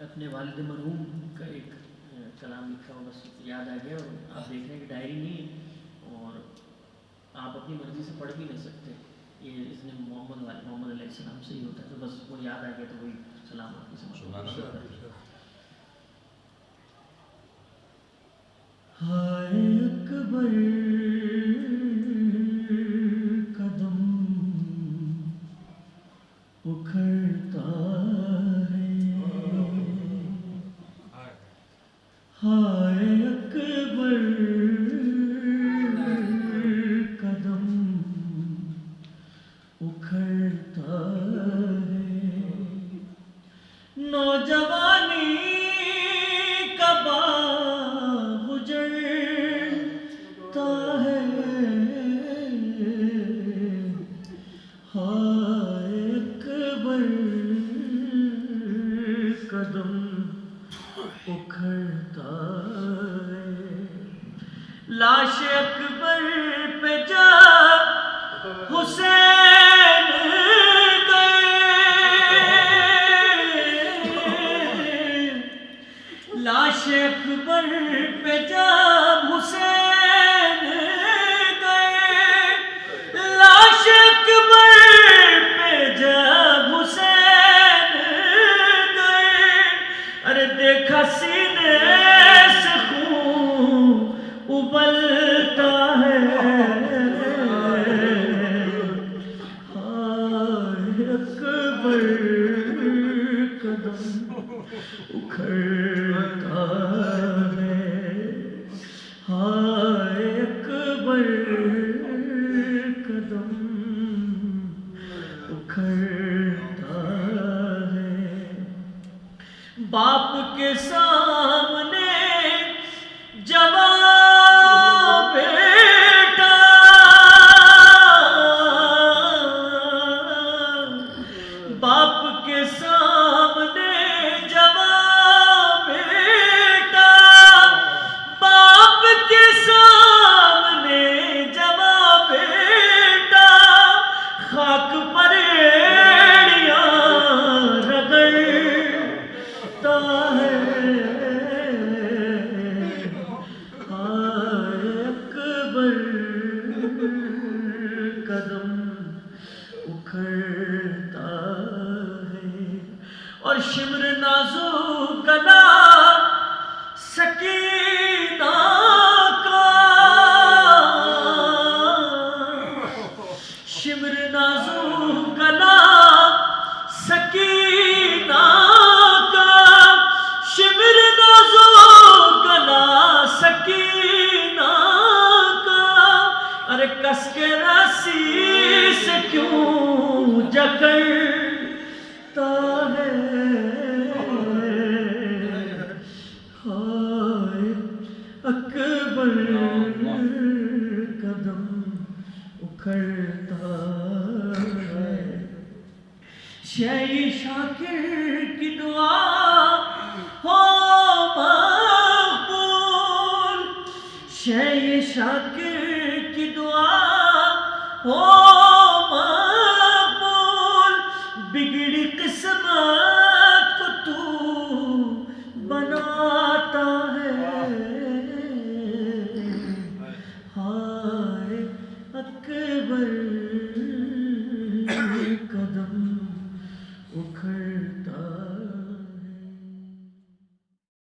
اپنے والد مرحوم کا ایک کلام لکھا ہو، بس یاد آ گیا، اور آپ دیکھ رہے ہیں کہ ڈائری نہیں ہے اور آپ اپنی مرضی سے پڑھ بھی نہیں سکتے، یہ اس نے محمد علیہ السلام سے ہی ہوتا ہے، تو بس وہ یاد آ گیا تو وہی سلام آپ کی سمجھ۔ ہائے اکبر قدم اکھڑتا ہے، ہائے اکبر قدم اکھڑتا ہے، نوجوانی کا باغ اجڑتا ہے، ہائے اکبر قدم اکھڑتا ہے، لاش اکبر پہ جا حسین گئے، لاش اکبر پہ جب حسین گئے، لاش اکبر پہ جب حسین گئے، ارے دیکھا سینے سے خون ابلتا ہے، ہائے اکبر قدم اکھڑتا ہے، ہائے اکبر قدم اکھڑتا ہے، باپ کے سامنے جوان بیٹا، باپ کے سامنے جوان بیٹا، باپ کے سامنے جوان بیٹا، خاک پر ایڑیاں رگڑتا ہے، ہائے اکبر قدم اکھڑتا ہے، اور شمر نازک گلا سکینہ کا، شمر نازک گلا سکینہ کا، شمر نازک گلا سکینہ کا، ارے کس کے رسی سے کیوں جکڑتا ہے، ہائے اکبر قدم اکھڑتا ہے، شیعی شاکر کی دعا ہو مقبول، شیعی شاکر